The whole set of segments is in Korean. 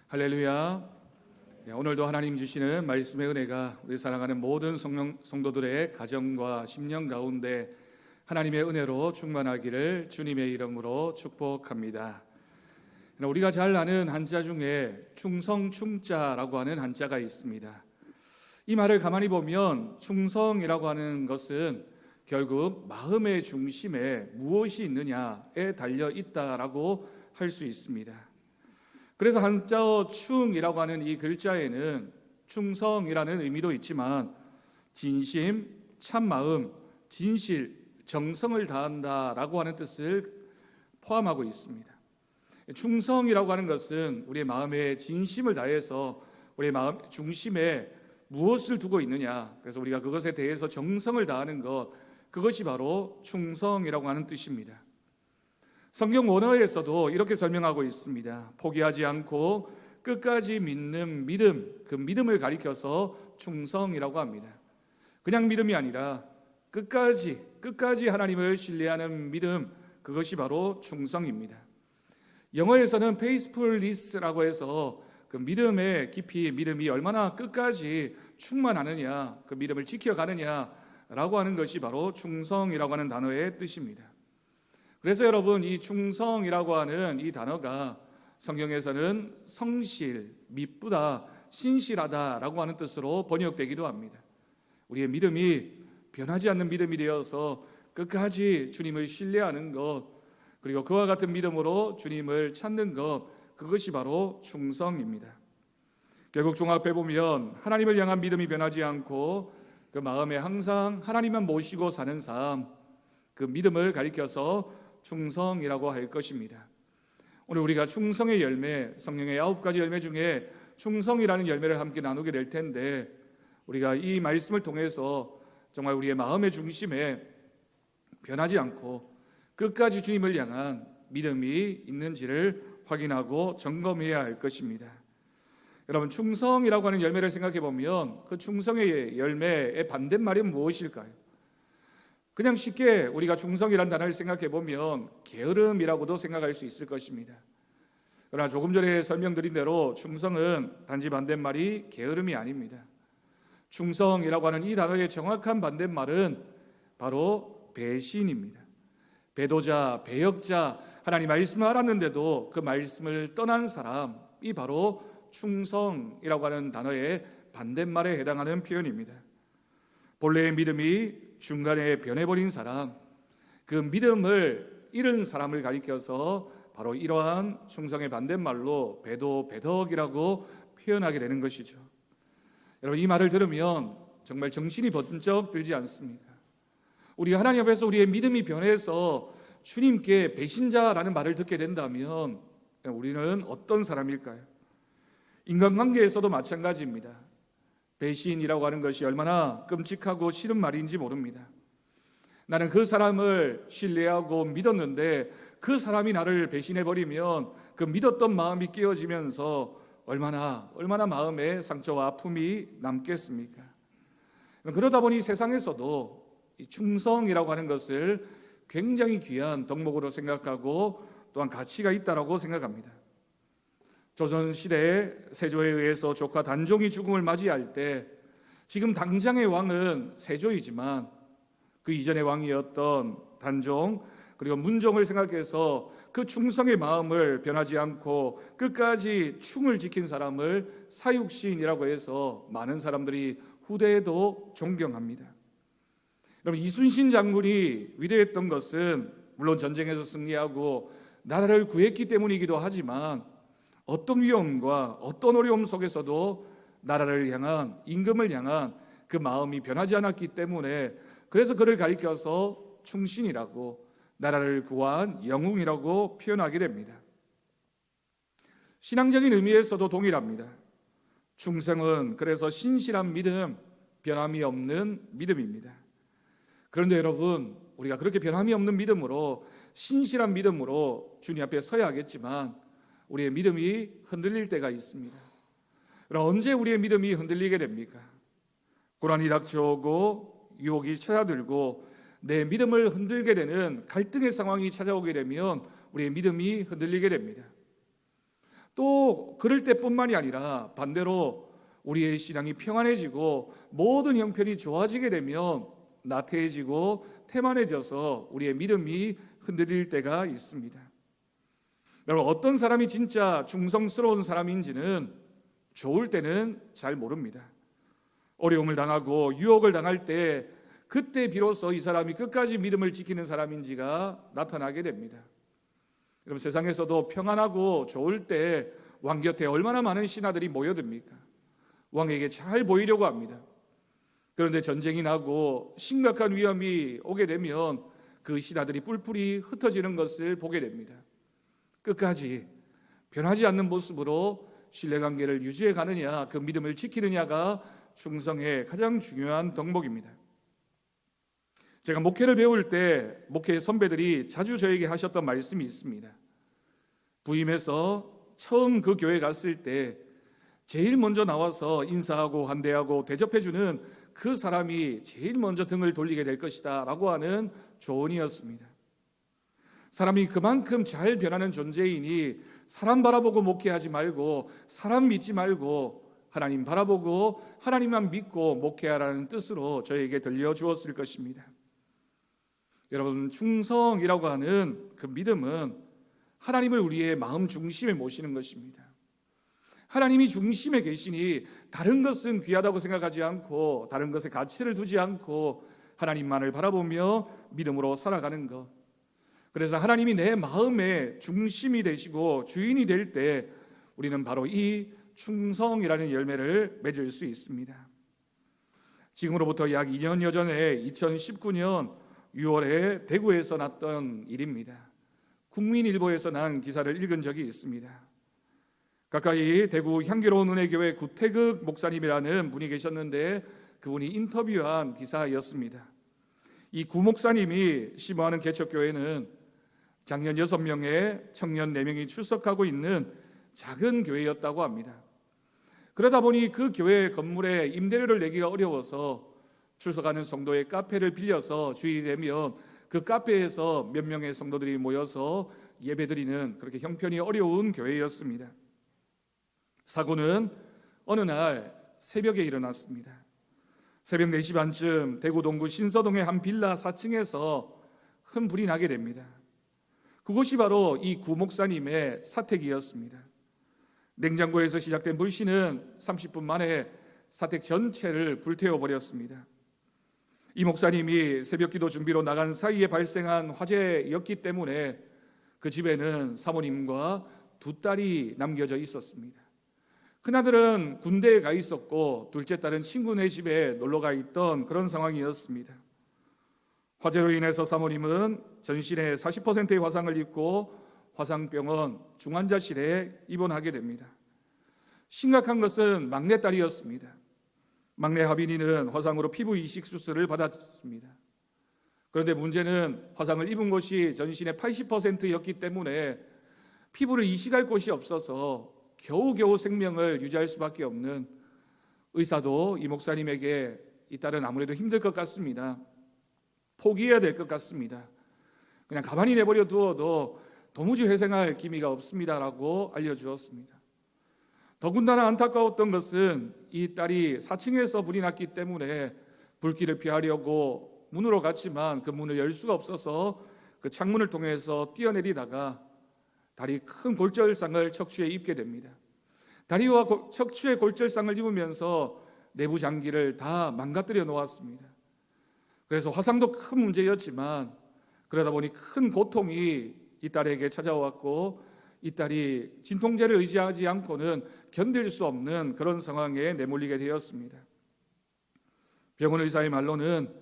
할렐루야. 오늘도 하나님 주시는 말씀의 은혜가 우리 사랑하는 모든 성도들의 가정과 심령 가운데 하나님의 은혜로 충만하기를 주님의 이름으로 축복합니다. 우리가 잘 아는 한자 중에 충성, 충자라고 하는 한자가 있습니다. 이 말을 가만히 보면 충성이라고 하는 것은 결국 마음의 중심에 무엇이 있느냐에 달려 있다라고 할 수 있습니다. 그래서 한자어 충이라고 하는 이 글자에는 충성이라는 의미도 있지만 진심, 참마음, 진실, 정성을 다한다라고 하는 뜻을 포함하고 있습니다. 충성이라고 하는 것은 우리의 마음의 진심을 다해서 우리의 마음 중심에 무엇을 두고 있느냐, 그래서 우리가 그것에 대해서 정성을 다하는 것, 그것이 바로 충성이라고 하는 뜻입니다. 성경 원어에서도 이렇게 설명하고 있습니다. 포기하지 않고 끝까지 믿는 믿음, 그 믿음을 가리켜서 충성이라고 합니다. 그냥 믿음이 아니라 끝까지 하나님을 신뢰하는 믿음, 그것이 바로 충성입니다. 영어에서는 faithfulness라고 해서 그 믿음의 깊이, 믿음이 얼마나 끝까지 충만하느냐, 그 믿음을 지켜가느냐라고 하는 것이 바로 충성이라고 하는 단어의 뜻입니다. 그래서 여러분, 이 충성이라고 하는 이 단어가 성경에서는 성실, 미쁘다, 신실하다라고 하는 뜻으로 번역되기도 합니다. 우리의 믿음이 변하지 않는 믿음이 되어서 끝까지 주님을 신뢰하는 것, 그리고 그와 같은 믿음으로 주님을 찾는 것, 그것이 바로 충성입니다. 결국 종합해 보면 하나님을 향한 믿음이 변하지 않고 그 마음에 항상 하나님만 모시고 사는 삶, 그 믿음을 가리켜서 충성이라고 할 것입니다. 오늘 우리가 충성의 열매, 성령의 9가지 열매 중에 충성이라는 열매를 함께 나누게 될 텐데, 우리가 이 말씀을 통해서 정말 우리의 마음의 중심에 변하지 않고 끝까지 주님을 향한 믿음이 있는지를 확인하고 점검해야 할 것입니다. 여러분, 충성이라고 하는 열매를 생각해 보면 그 충성의 열매의 반대말이 무엇일까요? 그냥 쉽게 우리가 충성이라는 단어를 생각해 보면 게으름이라고도 생각할 수 있을 것입니다. 그러나 조금 전에 설명드린 대로 충성은 단지 반대말이 게으름이 아닙니다. 충성이라고 하는 이 단어의 정확한 반대말은 바로 배신입니다. 배도자, 배역자, 하나님 말씀을 알았는데도 그 말씀을 떠난 사람이 바로 충성이라고 하는 단어의 반대말에 해당하는 표현입니다. 본래의 믿음이 중간에 변해버린 사람, 그 믿음을 잃은 사람을 가리켜서 바로 이러한 충성의 반대말로 배도, 배덕이라고 표현하게 되는 것이죠. 여러분, 이 말을 들으면 정말 정신이 번쩍 들지 않습니까? 우리가 하나님 앞에서 우리의 믿음이 변해서 주님께 배신자라는 말을 듣게 된다면 우리는 어떤 사람일까요? 인간관계에서도 마찬가지입니다. 배신이라고 하는 것이 얼마나 끔찍하고 싫은 말인지 모릅니다. 나는 그 사람을 신뢰하고 믿었는데 그 사람이 나를 배신해버리면 그 믿었던 마음이 깨어지면서 얼마나 마음에 상처와 아픔이 남겠습니까? 그러다 보니 세상에서도 이 충성이라고 하는 것을 굉장히 귀한 덕목으로 생각하고 또한 가치가 있다고 생각합니다. 조선시대에 세조에 의해서 조카 단종이 죽음을 맞이할 때 지금 당장의 왕은 세조이지만 그 이전의 왕이었던 단종 그리고 문종을 생각해서 그 충성의 마음을 변하지 않고 끝까지 충을 지킨 사람을 사육신이라고 해서 많은 사람들이 후대에도 존경합니다. 여러분, 이순신 장군이 위대했던 것은 물론 전쟁에서 승리하고 나라를 구했기 때문이기도 하지만 어떤 위험과 어떤 어려움 속에서도 나라를 향한, 임금을 향한 그 마음이 변하지 않았기 때문에 그래서 그를 가리켜서 충신이라고, 나라를 구한 영웅이라고 표현하게 됩니다. 신앙적인 의미에서도 동일합니다. 충성은 그래서 신실한 믿음, 변함이 없는 믿음입니다. 그런데 여러분, 우리가 그렇게 변함이 없는 믿음으로, 신실한 믿음으로 주님 앞에 서야 하겠지만 우리의 믿음이 흔들릴 때가 있습니다. 그럼 언제 우리의 믿음이 흔들리게 됩니까? 고난이 닥쳐오고 유혹이 찾아들고 내 믿음을 흔들게 되는 갈등의 상황이 찾아오게 되면 우리의 믿음이 흔들리게 됩니다. 또 그럴 때뿐만이 아니라 반대로 우리의 신앙이 평안해지고 모든 형편이 좋아지게 되면 나태해지고 태만해져서 우리의 믿음이 흔들릴 때가 있습니다. 여러분, 어떤 사람이 진짜 충성스러운 사람인지는 좋을 때는 잘 모릅니다. 어려움을 당하고 유혹을 당할 때 그때 비로소 이 사람이 끝까지 믿음을 지키는 사람인지가 나타나게 됩니다. 여러분, 세상에서도 평안하고 좋을 때 왕 곁에 얼마나 많은 신하들이 모여듭니까? 왕에게 잘 보이려고 합니다. 그런데 전쟁이 나고 심각한 위험이 오게 되면 그 신하들이 뿔뿔이 흩어지는 것을 보게 됩니다. 끝까지 변하지 않는 모습으로 신뢰관계를 유지해 가느냐, 그 믿음을 지키느냐가 충성의 가장 중요한 덕목입니다. 제가 목회를 배울 때 목회 선배들이 자주 저에게 하셨던 말씀이 있습니다. 부임해서 처음 그 교회 갔을 때 제일 먼저 나와서 인사하고 환대하고 대접해주는 그 사람이 제일 먼저 등을 돌리게 될 것이다 라고 하는 조언이었습니다. 사람이 그만큼 잘 변하는 존재이니 사람 바라보고 목회하지 말고 사람 믿지 말고 하나님 바라보고 하나님만 믿고 목회하라는 뜻으로 저에게 들려주었을 것입니다. 여러분, 충성이라고 하는 그 믿음은 하나님을 우리의 마음 중심에 모시는 것입니다. 하나님이 중심에 계시니 다른 것은 귀하다고 생각하지 않고 다른 것에 가치를 두지 않고 하나님만을 바라보며 믿음으로 살아가는 것. 그래서 하나님이 내 마음의 중심이 되시고 주인이 될 때 우리는 바로 이 충성이라는 열매를 맺을 수 있습니다. 지금으로부터 약 2년여 전에 2019년 6월에 대구에서 났던 일입니다. 국민일보에서 난 기사를 읽은 적이 있습니다. 가까이 대구 향기로운 은혜교회 구태극 목사님이라는 분이 계셨는데 그분이 인터뷰한 기사였습니다. 이 구 목사님이 심호하는 개척교회는 작년 6명의 청년 4명이 출석하고 있는 작은 교회였다고 합니다. 그러다 보니 그 교회 건물에 임대료를 내기가 어려워서 출석하는 성도의 카페를 빌려서 주일이 되면 그 카페에서 몇 명의 성도들이 모여서 예배드리는 그렇게 형편이 어려운 교회였습니다. 사고는 어느 날 새벽에 일어났습니다. 새벽 4시 반쯤 대구 동구 신서동의 한 빌라 4층에서 큰 불이 나게 됩니다. 그곳이 바로 이 구 목사님의 사택이었습니다. 냉장고에서 시작된 불씨는 30분 만에 사택 전체를 불태워버렸습니다. 이 목사님이 새벽기도 준비로 나간 사이에 발생한 화재였기 때문에 그 집에는 사모님과 2딸이 남겨져 있었습니다. 큰아들은 군대에 가 있었고 둘째 딸은 친구네 집에 놀러가 있던 그런 상황이었습니다. 화재로 인해서 사모님은 전신에 40%의 화상을 입고 화상병원 중환자실에 입원하게 됩니다. 심각한 것은 막내딸이었습니다. 막내 하빈이는 화상으로 피부 이식 수술을 받았습니다. 그런데 문제는 화상을 입은 곳이 전신의 80%였기 때문에 피부를 이식할 곳이 없어서 겨우겨우 생명을 유지할 수밖에 없는, 의사도 이 목사님에게 이 딸은 아무래도 힘들 것 같습니다. 포기해야 될 것 같습니다. 그냥 가만히 내버려 두어도 도무지 회생할 기미가 없습니다라고 알려주었습니다. 더군다나 안타까웠던 것은 이 딸이 4층에서 불이 났기 때문에 불길을 피하려고 문으로 갔지만 그 문을 열 수가 없어서 그 창문을 통해서 뛰어내리다가 다리 큰 골절상을 척추에 입게 됩니다. 다리와 척추에 골절상을 입으면서 내부 장기를 다 망가뜨려 놓았습니다. 그래서 화상도 큰 문제였지만 그러다 보니 큰 고통이 이 딸에게 찾아왔고 이 딸이 진통제를 의지하지 않고는 견딜 수 없는 그런 상황에 내몰리게 되었습니다. 병원 의사의 말로는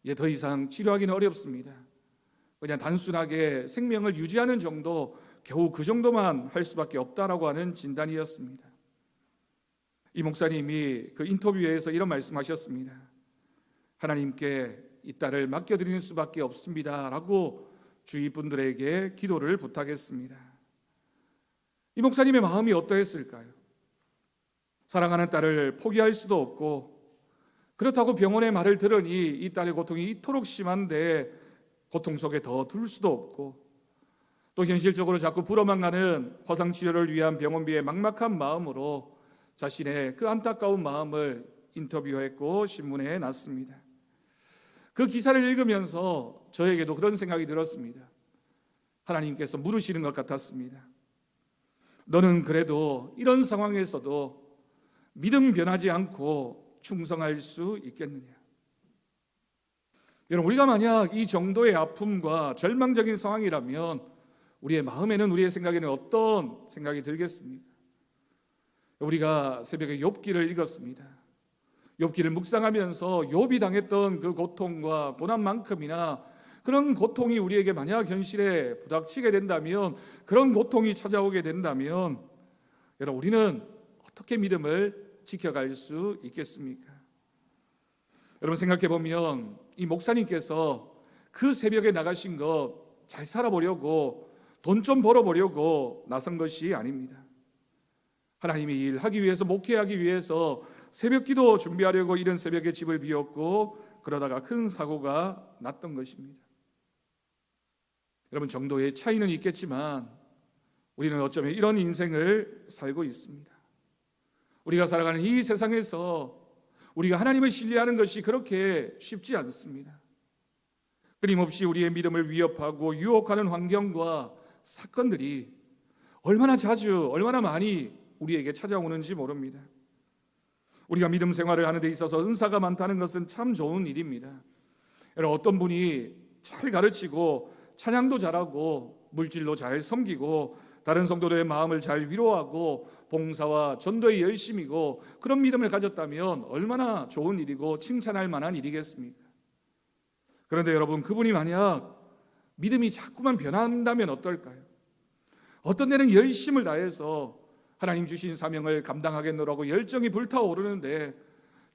이제 더 이상 치료하기는 어렵습니다. 그냥 단순하게 생명을 유지하는 정도, 겨우 그 정도만 할 수밖에 없다라고 하는 진단이었습니다. 이 목사님이 그 인터뷰에서 이런 말씀하셨습니다. 하나님께 이 딸을 맡겨드리는 수밖에 없습니다라고 주위 분들에게 기도를 부탁했습니다. 이 목사님의 마음이 어떠했을까요? 사랑하는 딸을 포기할 수도 없고, 그렇다고 병원의 말을 들으니 이 딸의 고통이 이토록 심한데 고통 속에 더 둘 수도 없고, 또 또 현실적으로 자꾸 불어만 가는 화상치료를 위한 병원비의 막막한 마음으로 자신의 그 안타까운 마음을 인터뷰했고 신문에 놨습니다. 그 기사를 읽으면서 저에게도 그런 생각이 들었습니다. 하나님께서 물으시는 것 같았습니다. 너는 그래도 이런 상황에서도 믿음 변하지 않고 충성할 수 있겠느냐? 여러분, 우리가 만약 이 정도의 아픔과 절망적인 상황이라면 우리의 마음에는, 우리의 생각에는 어떤 생각이 들겠습니까? 우리가 새벽에 욥기를 읽었습니다. 욥기를 묵상하면서 욥이 당했던 그 고통과 고난만큼이나 그런 고통이 우리에게 만약 현실에 부닥치게 된다면, 그런 고통이 찾아오게 된다면 여러분, 우리는 어떻게 믿음을 지켜갈 수 있겠습니까? 여러분, 생각해 보면 이 목사님께서 그 새벽에 나가신 것 잘 살아보려고, 돈 좀 벌어보려고 나선 것이 아닙니다. 하나님의 일하기 위해서, 목회하기 위해서 새벽 기도 준비하려고 이른 새벽에 집을 비웠고, 그러다가 큰 사고가 났던 것입니다. 여러분, 정도의 차이는 있겠지만 우리는 어쩌면 이런 인생을 살고 있습니다. 우리가 살아가는 이 세상에서 우리가 하나님을 신뢰하는 것이 그렇게 쉽지 않습니다. 끊임없이 우리의 믿음을 위협하고 유혹하는 환경과 사건들이 얼마나 자주, 얼마나 많이 우리에게 찾아오는지 모릅니다. 우리가 믿음 생활을 하는 데 있어서 은사가 많다는 것은 참 좋은 일입니다. 여러분, 어떤 분이 잘 가르치고 찬양도 잘하고 물질로 잘 섬기고 다른 성도들의 마음을 잘 위로하고 봉사와 전도에 열심이고 그런 믿음을 가졌다면 얼마나 좋은 일이고 칭찬할 만한 일이겠습니까? 그런데 여러분, 그분이 만약 믿음이 자꾸만 변한다면 어떨까요? 어떤 때는 열심을 다해서 하나님 주신 사명을 감당하겠노라고 열정이 불타오르는데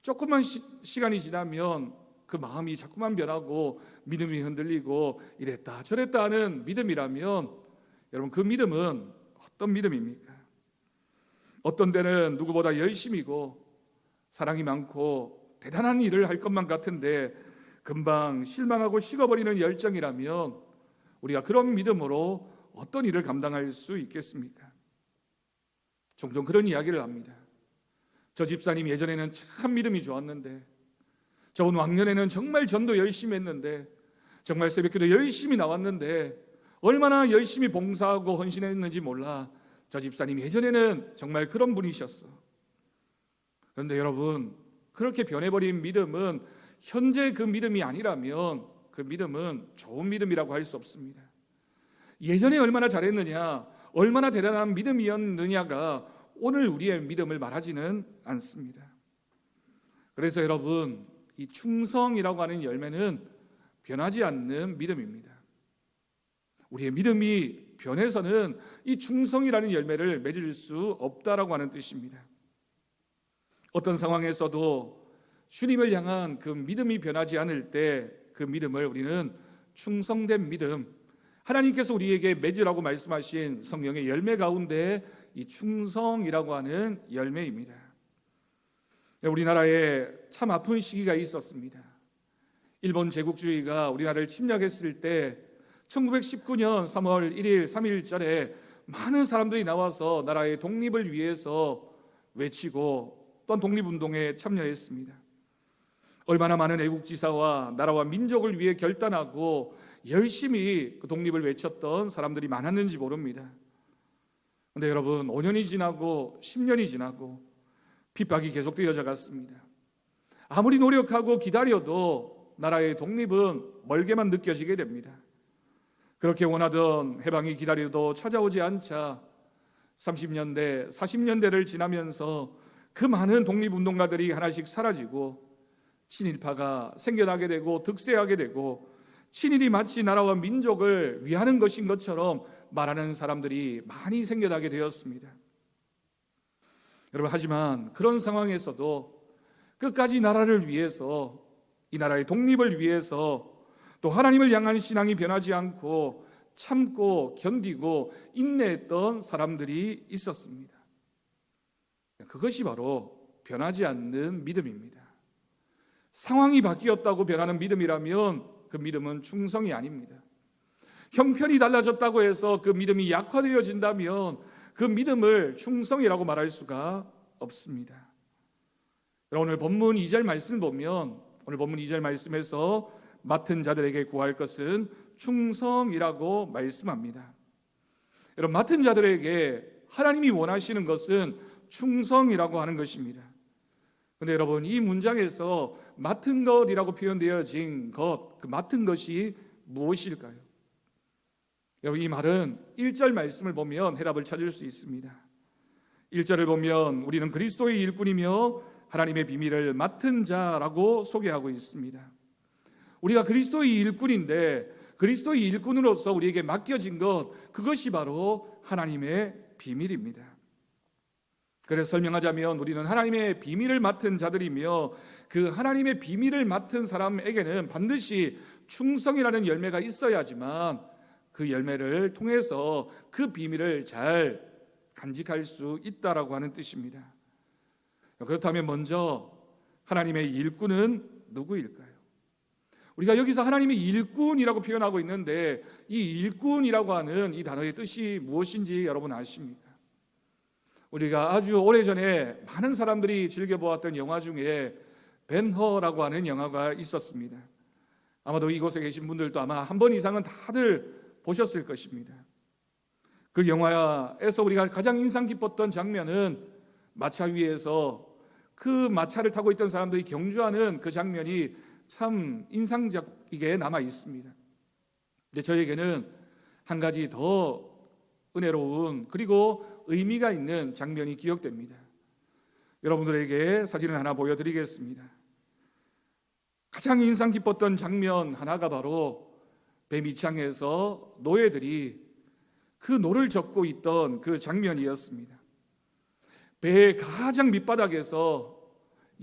조금만 시간이 지나면 그 마음이 자꾸만 변하고 믿음이 흔들리고 이랬다 저랬다 하는 믿음이라면 여러분, 그 믿음은 어떤 믿음입니까? 어떤 때는 누구보다 열심이고 사랑이 많고 대단한 일을 할 것만 같은데 금방 실망하고 식어버리는 열정이라면 우리가 그런 믿음으로 어떤 일을 감당할 수 있겠습니까? 종종 그런 이야기를 합니다. 저 집사님 예전에는 참 믿음이 좋았는데, 저분 왕년에는 정말 전도 열심히 했는데, 정말 새벽기도 열심히 나왔는데 얼마나 열심히 봉사하고 헌신했는지 몰라. 저 집사님 예전에는 정말 그런 분이셨어. 그런데 여러분, 그렇게 변해버린 믿음은 현재 그 믿음이 아니라면 그 믿음은 좋은 믿음이라고 할 수 없습니다. 예전에 얼마나 잘했느냐, 얼마나 대단한 믿음이었느냐가 오늘 우리의 믿음을 말하지는 않습니다. 그래서 여러분, 이 충성이라고 하는 열매는 변하지 않는 믿음입니다. 우리의 믿음이 변해서는 이 충성이라는 열매를 맺을 수 없다라고 하는 뜻입니다. 어떤 상황에서도 주님을 향한 그 믿음이 변하지 않을 때 그 믿음을 우리는 충성된 믿음, 하나님께서 우리에게 맺으라고 말씀하신 성령의 열매 가운데 이 충성이라고 하는 열매입니다. 우리나라에 참 아픈 시기가 있었습니다. 일본 제국주의가 우리나라를 침략했을 때 1919년 3월 1일 3일절에 많은 사람들이 나와서 나라의 독립을 위해서 외치고 또한 독립운동에 참여했습니다. 얼마나 많은 애국지사와 나라와 민족을 위해 결단하고 열심히 그 독립을 외쳤던 사람들이 많았는지 모릅니다. 그런데 여러분, 5년이 지나고 10년이 지나고 핍박이 계속되어져 갔습니다. 아무리 노력하고 기다려도 나라의 독립은 멀게만 느껴지게 됩니다. 그렇게 원하던 해방이 기다려도 찾아오지 않자 30년대, 40년대를 지나면서 그 많은 독립운동가들이 하나씩 사라지고 친일파가 생겨나게 되고 득세하게 되고 친일이 마치 나라와 민족을 위하는 것인 것처럼 말하는 사람들이 많이 생겨나게 되었습니다. 여러분, 하지만 그런 상황에서도 끝까지 나라를 위해서, 이 나라의 독립을 위해서 또 하나님을 향한 신앙이 변하지 않고 참고 견디고 인내했던 사람들이 있었습니다. 그것이 바로 변하지 않는 믿음입니다. 상황이 바뀌었다고 변하는 믿음이라면 그 믿음은 충성이 아닙니다. 형편이 달라졌다고 해서 그 믿음이 약화되어진다면 그 믿음을 충성이라고 말할 수가 없습니다. 오늘 본문 2절 말씀을 보면 오늘 본문 2절 말씀에서 맡은 자들에게 구할 것은 충성이라고 말씀합니다. 여러분, 맡은 자들에게 하나님이 원하시는 것은 충성이라고 하는 것입니다. 그런데 여러분, 이 문장에서 맡은 것이라고 표현되어진 것, 그 맡은 것이 무엇일까요? 여러분, 이 말은 1절 말씀을 보면 해답을 찾을 수 있습니다. 1절을 보면 우리는 그리스도의 일꾼이며 하나님의 비밀을 맡은 자라고 소개하고 있습니다. 우리가 그리스도의 일꾼인데 그리스도의 일꾼으로서 우리에게 맡겨진 것, 그것이 바로 하나님의 비밀입니다. 그래서 설명하자면 우리는 하나님의 비밀을 맡은 자들이며 그 하나님의 비밀을 맡은 사람에게는 반드시 충성이라는 열매가 있어야지만 그 열매를 통해서 그 비밀을 잘 간직할 수 있다라고 하는 뜻입니다. 그렇다면 먼저 하나님의 일꾼은 누구일까요? 우리가 여기서 하나님의 일꾼이라고 표현하고 있는데 이 일꾼이라고 하는 이 단어의 뜻이 무엇인지 여러분 아십니까? 우리가 아주 오래전에 많은 사람들이 즐겨보았던 영화 중에 벤허라고 하는 영화가 있었습니다. 아마도 이곳에 계신 분들도 아마 한 번 이상은 다들 보셨을 것입니다. 그 영화에서 우리가 가장 인상 깊었던 장면은 마차 위에서 그 마차를 타고 있던 사람들이 경주하는 그 장면이 참 인상적이게 남아 있습니다. 근데 저에게는 한 가지 더 은혜로운 그리고 의미가 있는 장면이 기억됩니다. 여러분들에게 사진을 하나 보여드리겠습니다. 가장 인상 깊었던 장면 하나가 바로 배 밑창에서 노예들이 그 노를 젓고 있던 그 장면이었습니다. 배의 가장 밑바닥에서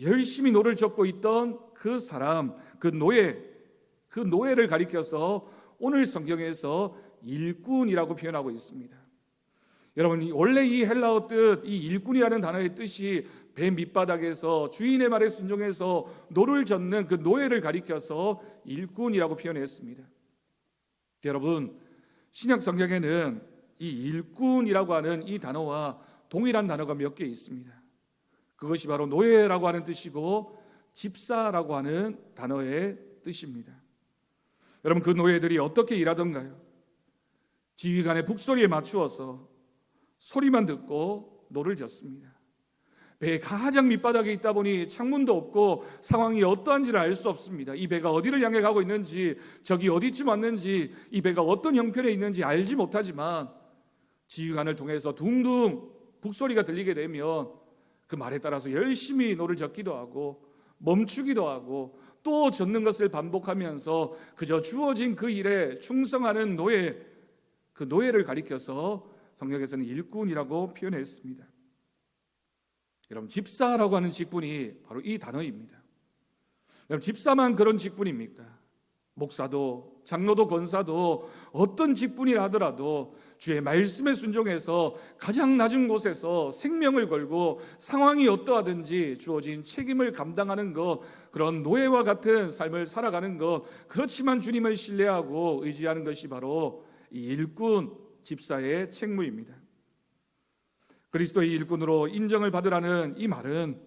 열심히 노를 젓고 있던 그 사람, 그 노예를 가리켜서 오늘 성경에서 일꾼이라고 표현하고 있습니다. 여러분, 원래 이 헬라어 뜻, 이 일꾼이라는 단어의 뜻이 배 밑바닥에서 주인의 말에 순종해서 노를 젓는 그 노예를 가리켜서 일꾼이라고 표현했습니다. 여러분, 신약 성경에는 이 일꾼이라고 하는 이 단어와 동일한 단어가 몇 개 있습니다. 그것이 바로 노예라고 하는 뜻이고 집사라고 하는 단어의 뜻입니다. 여러분, 그 노예들이 어떻게 일하던가요? 지휘관의 북소리에 맞추어서 소리만 듣고 노를 젓습니다. 배의 가장 밑바닥에 있다 보니 창문도 없고 상황이 어떠한지를 알 수 없습니다. 이 배가 어디를 향해 가고 있는지, 적이 어디쯤 왔는지, 이 배가 어떤 형편에 있는지 알지 못하지만 지휘관을 통해서 둥둥 북소리가 들리게 되면 그 말에 따라서 열심히 노를 젓기도 하고 멈추기도 하고 또 젓는 것을 반복하면서 그저 주어진 그 일에 충성하는 노예, 그 노예를 가리켜서 성경에서는 일꾼이라고 표현했습니다. 여러분, 집사라고 하는 직분이 바로 이 단어입니다. 여러분, 집사만 그런 직분입니까? 목사도, 장로도, 권사도 어떤 직분이라 하더라도 주의 말씀에 순종해서 가장 낮은 곳에서 생명을 걸고 상황이 어떠하든지 주어진 책임을 감당하는 것, 그런 노예와 같은 삶을 살아가는 것, 그렇지만 주님을 신뢰하고 의지하는 것이 바로 이 일꾼, 집사의 책무입니다. 그리스도의 일꾼으로 인정을 받으라는 이 말은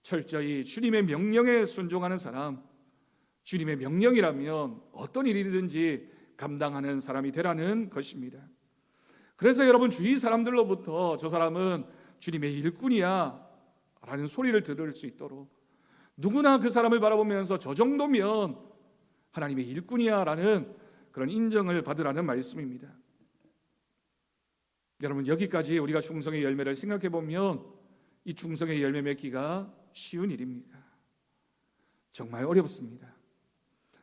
철저히 주님의 명령에 순종하는 사람, 주님의 명령이라면 어떤 일이든지 감당하는 사람이 되라는 것입니다. 그래서 여러분, 주위 사람들로부터 저 사람은 주님의 일꾼이야 라는 소리를 들을 수 있도록 누구나 그 사람을 바라보면서 저 정도면 하나님의 일꾼이야 라는 그런 인정을 받으라는 말씀입니다. 여러분, 여기까지 우리가 충성의 열매를 생각해 보면 이 충성의 열매 맺기가 쉬운 일입니까? 정말 어렵습니다.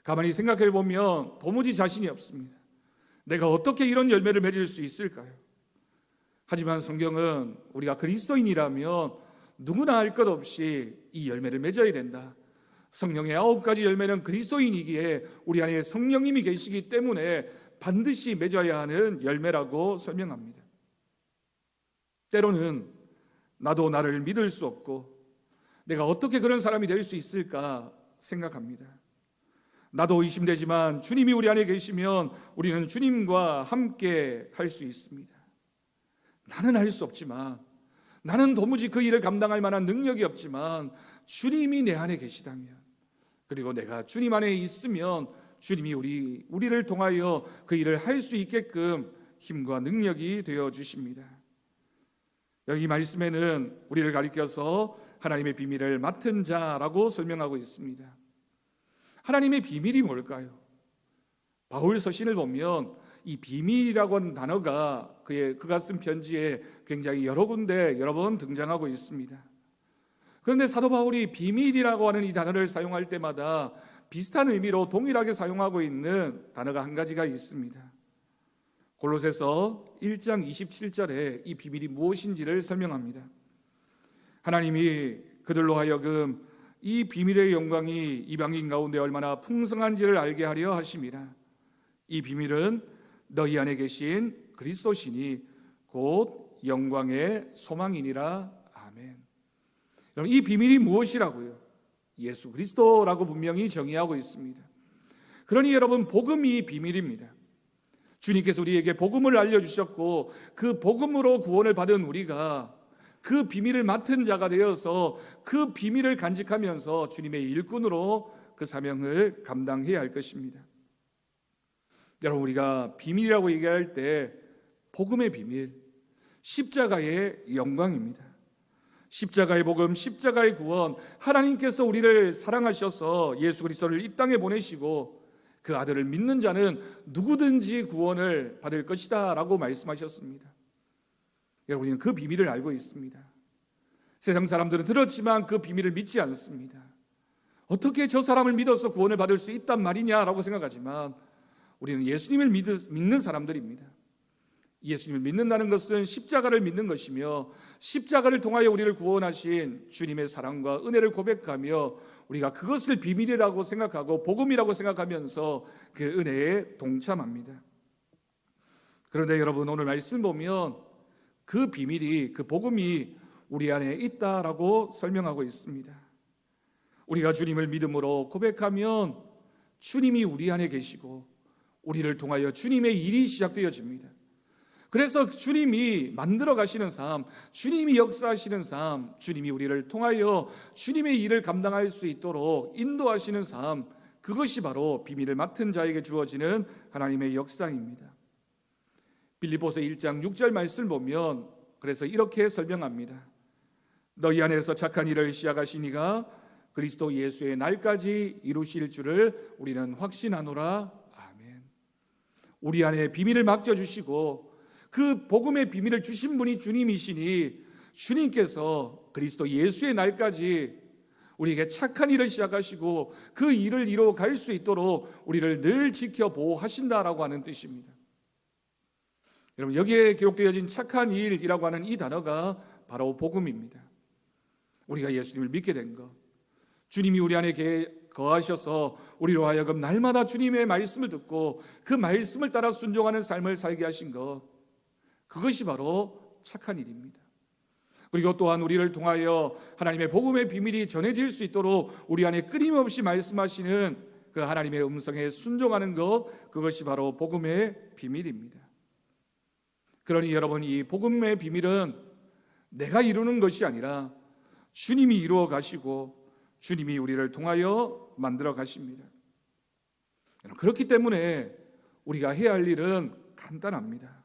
가만히 생각해 보면 도무지 자신이 없습니다. 내가 어떻게 이런 열매를 맺을 수 있을까요? 하지만 성경은 우리가 그리스도인이라면 누구나 할 것 없이 이 열매를 맺어야 된다. 성령의 9가지 열매는 그리스도인이기에 우리 안에 성령님이 계시기 때문에 반드시 맺어야 하는 열매라고 설명합니다. 때로는 나도 나를 믿을 수 없고 내가 어떻게 그런 사람이 될 수 있을까 생각합니다. 나도 의심되지만 주님이 우리 안에 계시면 우리는 주님과 함께 할 수 있습니다. 나는 할 수 없지만, 나는 도무지 그 일을 감당할 만한 능력이 없지만 주님이 내 안에 계시다면, 그리고 내가 주님 안에 있으면 주님이 우리를 통하여 그 일을 할 수 있게끔 힘과 능력이 되어 주십니다. 여기 말씀에는 우리를 가리켜서 하나님의 비밀을 맡은 자라고 설명하고 있습니다. 하나님의 비밀이 뭘까요? 바울 서신을 보면 이 비밀이라고 하는 단어가 그가 쓴 편지에 굉장히 여러 군데 여러 번 등장하고 있습니다. 그런데 사도 바울이 비밀이라고 하는 이 단어를 사용할 때마다 비슷한 의미로 동일하게 사용하고 있는 단어가 한 가지가 있습니다. 골로새서 1장 27절에 이 비밀이 무엇인지를 설명합니다. 하나님이 그들로 하여금 이 비밀의 영광이 이방인 가운데 얼마나 풍성한지를 알게 하려 하심이라. 이 비밀은 너희 안에 계신 그리스도시니 곧 영광의 소망이니라. 아멘. 여러분, 이 비밀이 무엇이라고요? 예수 그리스도라고 분명히 정의하고 있습니다. 그러니 여러분, 복음이 비밀입니다. 주님께서 우리에게 복음을 알려주셨고 그 복음으로 구원을 받은 우리가 그 비밀을 맡은 자가 되어서 그 비밀을 간직하면서 주님의 일꾼으로 그 사명을 감당해야 할 것입니다. 여러분, 우리가 비밀이라고 얘기할 때 복음의 비밀, 십자가의 영광입니다. 십자가의 복음, 십자가의 구원, 하나님께서 우리를 사랑하셔서 예수 그리스도를 이 땅에 보내시고 그 아들을 믿는 자는 누구든지 구원을 받을 것이다 라고 말씀하셨습니다. 여러분, 우리는 그 비밀을 알고 있습니다. 세상 사람들은 들었지만 그 비밀을 믿지 않습니다. 어떻게 저 사람을 믿어서 구원을 받을 수 있단 말이냐라고 생각하지만 우리는 예수님을 믿는 사람들입니다. 예수님을 믿는다는 것은 십자가를 믿는 것이며 십자가를 통하여 우리를 구원하신 주님의 사랑과 은혜를 고백하며 우리가 그것을 비밀이라고 생각하고 복음이라고 생각하면서 그 은혜에 동참합니다. 그런데 여러분, 오늘 말씀 보면 그 비밀이, 그 복음이 우리 안에 있다라고 설명하고 있습니다. 우리가 주님을 믿음으로 고백하면 주님이 우리 안에 계시고 우리를 통하여 주님의 일이 시작되어집니다. 그래서 주님이 만들어 가시는 삶, 주님이 역사하시는 삶, 주님이 우리를 통하여 주님의 일을 감당할 수 있도록 인도하시는 삶, 그것이 바로 비밀을 맡은 자에게 주어지는 하나님의 역사입니다. 빌립보서 1장 6절 말씀을 보면 그래서 이렇게 설명합니다. 너희 안에서 착한 일을 시작하시니가 그리스도 예수의 날까지 이루실 줄을 우리는 확신하노라. 아멘. 우리 안에 비밀을 맡겨주시고 그 복음의 비밀을 주신 분이 주님이시니 주님께서 그리스도 예수의 날까지 우리에게 착한 일을 시작하시고 그 일을 이루어 갈 수 있도록 우리를 늘 지켜 보호하신다라고 하는 뜻입니다. 여러분, 여기에 기록되어진 착한 일이라고 하는 이 단어가 바로 복음입니다. 우리가 예수님을 믿게 된 것, 주님이 우리 안에 거하셔서 우리로 하여금 날마다 주님의 말씀을 듣고 그 말씀을 따라 순종하는 삶을 살게 하신 것, 그것이 바로 착한 일입니다. 그리고 또한 우리를 통하여 하나님의 복음의 비밀이 전해질 수 있도록 우리 안에 끊임없이 말씀하시는 그 하나님의 음성에 순종하는 것, 그것이 바로 복음의 비밀입니다. 그러니 여러분, 이 복음의 비밀은 내가 이루는 것이 아니라 주님이 이루어 가시고 주님이 우리를 통하여 만들어 가십니다. 그렇기 때문에 우리가 해야 할 일은 간단합니다.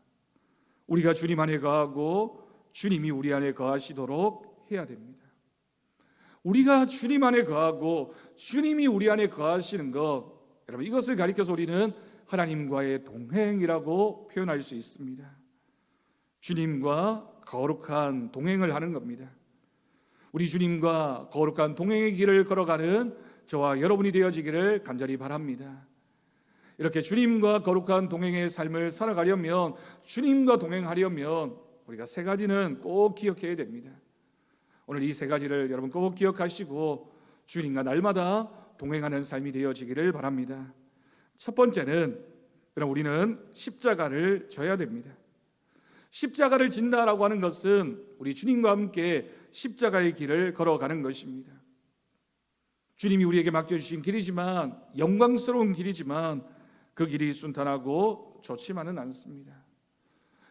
우리가 주님 안에 거하고 주님이 우리 안에 거하시도록 해야 됩니다. 우리가 주님 안에 거하고 주님이 우리 안에 거하시는 것, 여러분, 이것을 가리켜서 우리는 하나님과의 동행이라고 표현할 수 있습니다. 주님과 거룩한 동행을 하는 겁니다. 우리 주님과 거룩한 동행의 길을 걸어가는 저와 여러분이 되어지기를 간절히 바랍니다. 이렇게 주님과 거룩한 동행의 삶을 살아가려면, 주님과 동행하려면 우리가 세 가지는 꼭 기억해야 됩니다. 오늘 이 세 가지를 여러분 꼭 기억하시고 주님과 날마다 동행하는 삶이 되어지기를 바랍니다. 첫 번째는, 그럼 우리는 십자가를 져야 됩니다. 십자가를 진다라고 하는 것은 우리 주님과 함께 십자가의 길을 걸어가는 것입니다. 주님이 우리에게 맡겨주신 길이지만, 영광스러운 길이지만 그 길이 순탄하고 좋지만은 않습니다.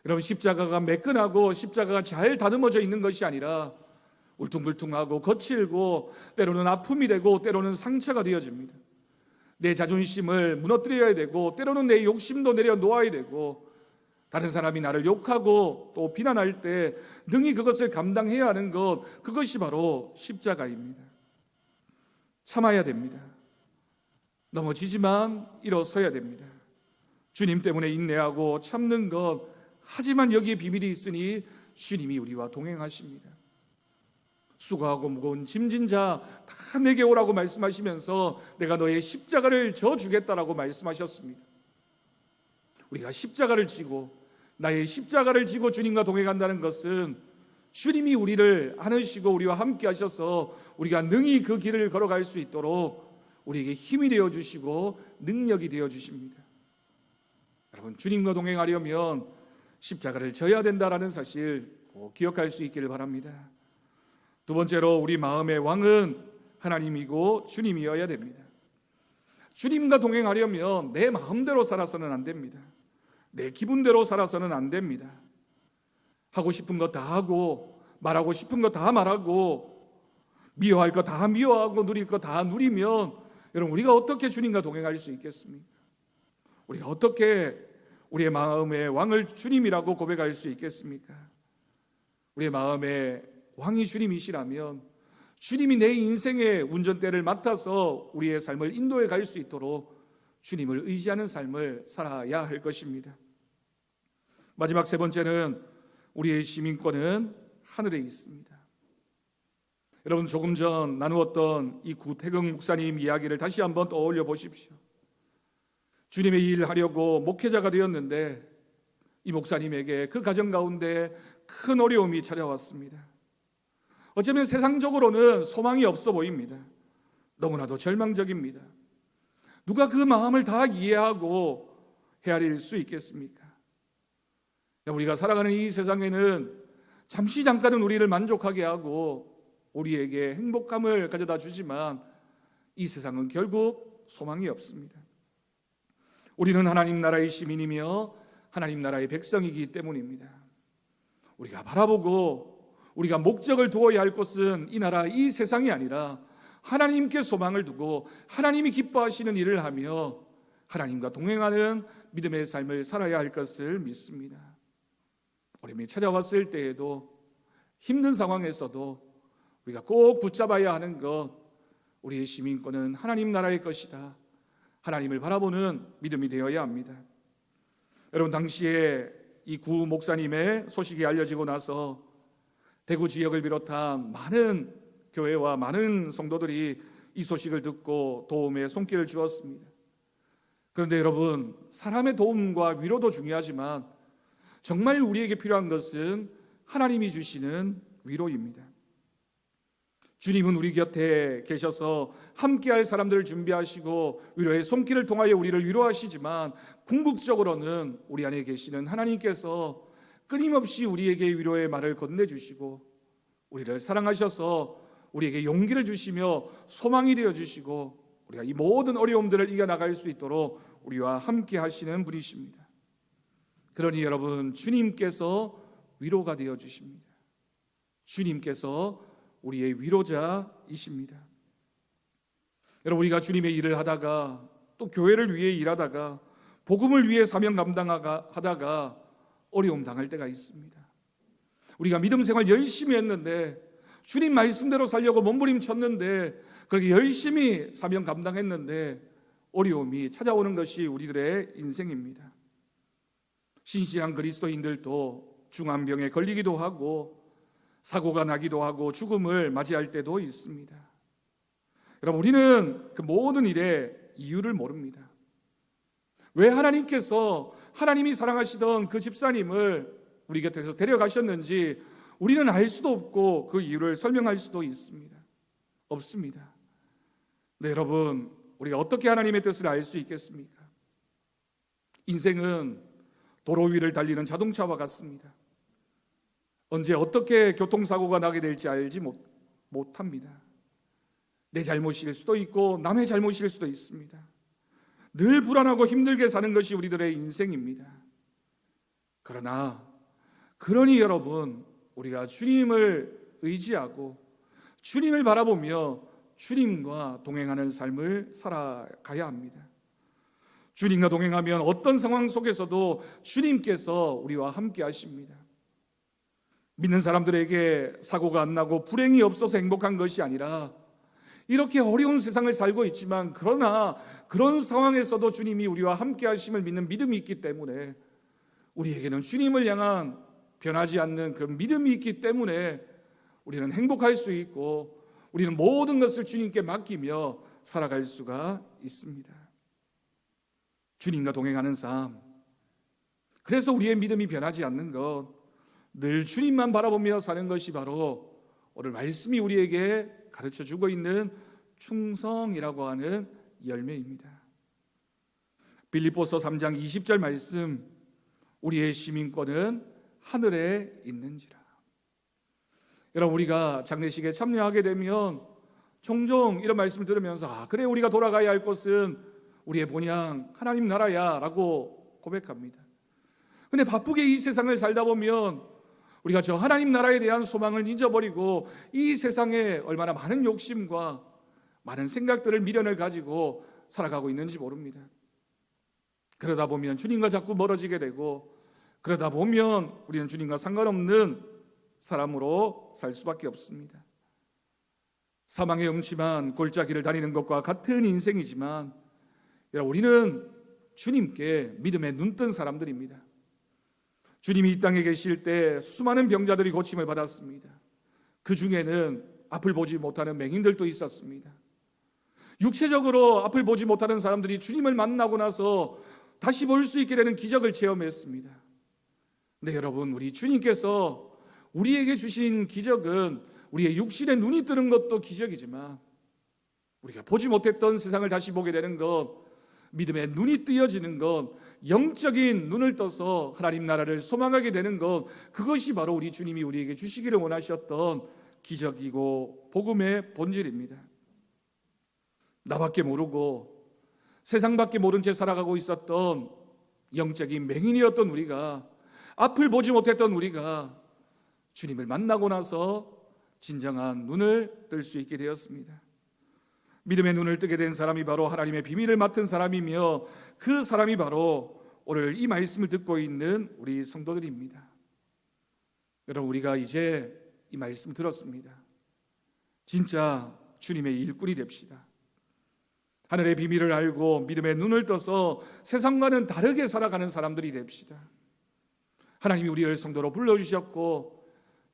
여러분, 십자가가 매끈하고 십자가가 잘 다듬어져 있는 것이 아니라 울퉁불퉁하고 거칠고 때로는 아픔이 되고 때로는 상처가 되어집니다. 내 자존심을 무너뜨려야 되고 때로는 내 욕심도 내려놓아야 되고, 다른 사람이 나를 욕하고 또 비난할 때 능히 그것을 감당해야 하는 것, 그것이 바로 십자가입니다. 참아야 됩니다. 넘어지지만 일어서야 됩니다. 주님 때문에 인내하고 참는 것, 하지만 여기에 비밀이 있으니 주님이 우리와 동행하십니다. 수고하고 무거운 짐진 자 다 내게 오라고 말씀하시면서 내가 너의 십자가를 져주겠다라고 말씀하셨습니다. 우리가 십자가를 지고, 나의 십자가를 지고 주님과 동행한다는 것은 주님이 우리를 안으시고 우리와 함께 하셔서 우리가 능히 그 길을 걸어갈 수 있도록 우리에게 힘이 되어주시고 능력이 되어주십니다. 여러분, 주님과 동행하려면 십자가를 져야 된다라는 사실 꼭 기억할 수 있기를 바랍니다. 두 번째로, 우리 마음의 왕은 하나님이고 주님이어야 됩니다. 주님과 동행하려면 내 마음대로 살아서는 안 됩니다. 내 기분대로 살아서는 안 됩니다. 하고 싶은 거 다 하고, 말하고 싶은 거 다 말하고, 미워할 거 다 미워하고, 누릴 거 다 누리면 여러분, 우리가 어떻게 주님과 동행할 수 있겠습니까? 우리가 어떻게 우리의 마음의 왕을 주님이라고 고백할 수 있겠습니까? 우리의 마음의 왕이 주님이시라면 주님이 내 인생의 운전대를 맡아서 우리의 삶을 인도해 갈 수 있도록 주님을 의지하는 삶을 살아야 할 것입니다. 마지막 세 번째는, 우리의 시민권은 하늘에 있습니다. 여러분, 조금 전 나누었던 이 구태경 목사님 이야기를 다시 한번 떠올려 보십시오. 주님의 일을 하려고 목회자가 되었는데 이 목사님에게 그 가정 가운데 큰 어려움이 찾아왔습니다. 어쩌면 세상적으로는 소망이 없어 보입니다. 너무나도 절망적입니다. 누가 그 마음을 다 이해하고 헤아릴 수 있겠습니까? 우리가 살아가는 이 세상에는 잠시 잠깐은 우리를 만족하게 하고 우리에게 행복감을 가져다 주지만 이 세상은 결국 소망이 없습니다. 우리는 하나님 나라의 시민이며 하나님 나라의 백성이기 때문입니다. 우리가 바라보고 우리가 목적을 두어야 할 것은 이 나라, 이 세상이 아니라 하나님께 소망을 두고 하나님이 기뻐하시는 일을 하며 하나님과 동행하는 믿음의 삶을 살아야 할 것을 믿습니다. 어려움이 찾아왔을 때에도, 힘든 상황에서도 우리가 꼭 붙잡아야 하는 것, 우리의 시민권은 하나님 나라의 것이다. 하나님을 바라보는 믿음이 되어야 합니다. 여러분, 당시에 이 구 목사님의 소식이 알려지고 나서 대구 지역을 비롯한 많은 교회와 많은 성도들이 이 소식을 듣고 도움의 손길을 주었습니다. 그런데 여러분, 사람의 도움과 위로도 중요하지만 정말 우리에게 필요한 것은 하나님이 주시는 위로입니다. 주님은 우리 곁에 계셔서 함께할 사람들을 준비하시고 위로의 손길을 통하여 우리를 위로하시지만, 궁극적으로는 우리 안에 계시는 하나님께서 끊임없이 우리에게 위로의 말을 건네주시고 우리를 사랑하셔서 우리에게 용기를 주시며 소망이 되어주시고 우리가 이 모든 어려움들을 이겨나갈 수 있도록 우리와 함께 하시는 분이십니다. 그러니 여러분, 주님께서 위로가 되어주십니다. 주님께서 우리의 위로자이십니다. 여러분, 우리가 주님의 일을 하다가 또 교회를 위해 일하다가 복음을 위해 사명 감당하다가 어려움 당할 때가 있습니다. 우리가 믿음 생활 열심히 했는데, 주님 말씀대로 살려고 몸부림쳤는데, 그렇게 열심히 사명 감당했는데 어려움이 찾아오는 것이 우리들의 인생입니다. 신실한 그리스도인들도 중환병에 걸리기도 하고 사고가 나기도 하고 죽음을 맞이할 때도 있습니다. 여러분, 우리는 그 모든 일의 이유를 모릅니다. 왜 하나님께서 하나님이 사랑하시던 그 집사님을 우리 곁에서 데려가셨는지 우리는 알 수도 없고 그 이유를 설명할 수도 있습니다. 없습니다. 네, 여러분, 우리가 어떻게 하나님의 뜻을 알 수 있겠습니까? 인생은 도로 위를 달리는 자동차와 같습니다. 언제 어떻게 교통사고가 나게 될지 알지 못합니다. 내 잘못일 수도 있고 남의 잘못일 수도 있습니다. 늘 불안하고 힘들게 사는 것이 우리들의 인생입니다. 그러니 여러분, 우리가 주님을 의지하고 주님을 바라보며 주님과 동행하는 삶을 살아가야 합니다. 주님과 동행하면 어떤 상황 속에서도 주님께서 우리와 함께 하십니다. 믿는 사람들에게 사고가 안 나고 불행이 없어서 행복한 것이 아니라 이렇게 어려운 세상을 살고 있지만 그러나 그런 상황에서도 주님이 우리와 함께 하심을 믿는 믿음이 있기 때문에 우리에게는 주님을 향한 변하지 않는 그 믿음이 있기 때문에 우리는 행복할 수 있고 우리는 모든 것을 주님께 맡기며 살아갈 수가 있습니다. 주님과 동행하는 삶, 그래서 우리의 믿음이 변하지 않는 것, 늘 주님만 바라보며 사는 것이 바로 오늘 말씀이 우리에게 가르쳐주고 있는 충성이라고 하는 열매입니다. 빌립보서 3장 20절 말씀, 우리의 시민권은 하늘에 있는지라. 여러분, 우리가 장례식에 참여하게 되면 종종 이런 말씀을 들으면서 그래, 우리가 돌아가야 할 곳은 우리의 본향 하나님 나라야 라고 고백합니다. 근데 바쁘게 이 세상을 살다 보면 우리가 저 하나님 나라에 대한 소망을 잊어버리고 이 세상에 얼마나 많은 욕심과 많은 생각들을 미련을 가지고 살아가고 있는지 모릅니다. 그러다 보면 주님과 자꾸 멀어지게 되고, 그러다 보면 우리는 주님과 상관없는 사람으로 살 수밖에 없습니다. 사망의 음침한 골짜기를 다니는 것과 같은 인생이지만 우리는 주님께 믿음에 눈뜬 사람들입니다. 주님이 이 땅에 계실 때 수많은 병자들이 고침을 받았습니다. 그 중에는 앞을 보지 못하는 맹인들도 있었습니다. 육체적으로 앞을 보지 못하는 사람들이 주님을 만나고 나서 다시 볼 수 있게 되는 기적을 체험했습니다. 네, 여러분, 우리 주님께서 우리에게 주신 기적은 우리의 육신의 눈이 뜨는 것도 기적이지만 우리가 보지 못했던 세상을 다시 보게 되는 것, 믿음의 눈이 뜨여지는 것, 영적인 눈을 떠서 하나님 나라를 소망하게 되는 것, 그것이 바로 우리 주님이 우리에게 주시기를 원하셨던 기적이고 복음의 본질입니다. 나밖에 모르고 세상밖에 모른 채 살아가고 있었던 영적인 맹인이었던 우리가, 앞을 보지 못했던 우리가 주님을 만나고 나서 진정한 눈을 뜰 수 있게 되었습니다. 믿음의 눈을 뜨게 된 사람이 바로 하나님의 비밀을 맡은 사람이며 그 사람이 바로 오늘 이 말씀을 듣고 있는 우리 성도들입니다. 여러분, 우리가 이제 이 말씀 들었습니다. 진짜 주님의 일꾼이 됩시다. 하늘의 비밀을 알고 믿음의 눈을 떠서 세상과는 다르게 살아가는 사람들이 됩시다. 하나님이 우리를 성도로 불러주셨고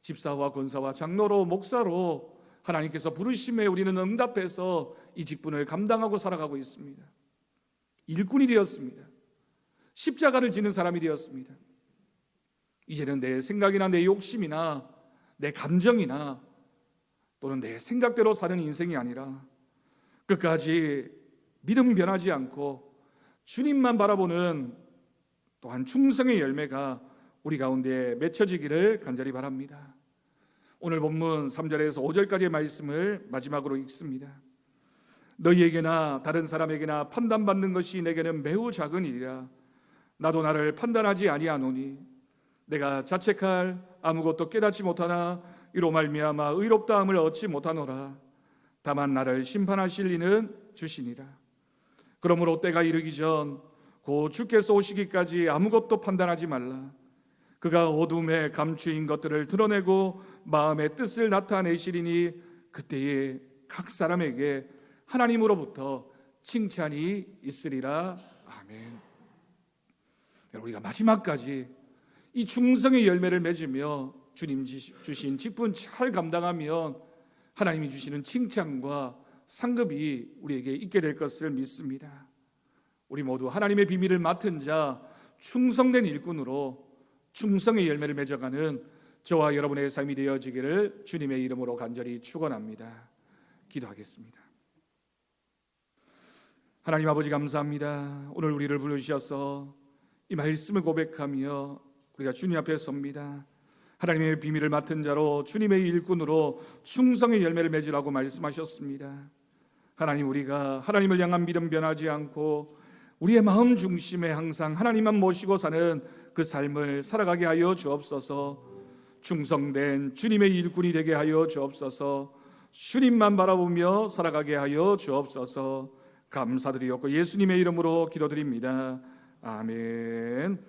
집사와 권사와 장로로 목사로 하나님께서 부르심에 우리는 응답해서 이 직분을 감당하고 살아가고 있습니다. 일꾼이 되었습니다. 십자가를 지는 사람이 되었습니다. 이제는 내 생각이나 내 욕심이나 내 감정이나 또는 내 생각대로 사는 인생이 아니라 끝까지 믿음 변하지 않고 주님만 바라보는 또한 충성의 열매가 우리 가운데 맺혀지기를 간절히 바랍니다. 오늘 본문 3절에서 5절까지의 말씀을 마지막으로 읽습니다. 너희에게나 다른 사람에게나 판단받는 것이 내게는 매우 작은 일이라. 나도 나를 판단하지 아니하노니 내가 자책할 아무것도 깨닫지 못하나 이로 말미암아 의롭다함을 얻지 못하노라. 다만 나를 심판하실 이는 주시니라. 그러므로 때가 이르기 전 곧 주께서 오시기까지 아무것도 판단하지 말라. 그가 어둠에 감추인 것들을 드러내고 마음의 뜻을 나타내시리니 그때에 각 사람에게 하나님으로부터 칭찬이 있으리라. 아멘. 우리가 마지막까지 이 충성의 열매를 맺으며 주님 주신 직분 잘 감당하면 하나님이 주시는 칭찬과 상급이 우리에게 있게 될 것을 믿습니다. 우리 모두 하나님의 비밀을 맡은 자, 충성된 일꾼으로 충성의 열매를 맺어가는 저와 여러분의 삶이 되어지기를 주님의 이름으로 간절히 축원합니다. 기도하겠습니다. 하나님 아버지, 감사합니다. 오늘 우리를 부르셔서 이 말씀을 고백하며 우리가 주님 앞에 섭니다. 하나님의 비밀을 맡은 자로 주님의 일꾼으로 충성의 열매를 맺으라고 말씀하셨습니다. 하나님, 우리가 하나님을 향한 믿음 변하지 않고 우리의 마음 중심에 항상 하나님만 모시고 사는 그 삶을 살아가게 하여 주옵소서. 충성된 주님의 일꾼이 되게 하여 주옵소서. 주님만 바라보며 살아가게 하여 주옵소서. 감사드리옵고 예수님의 이름으로 기도드립니다. 아멘.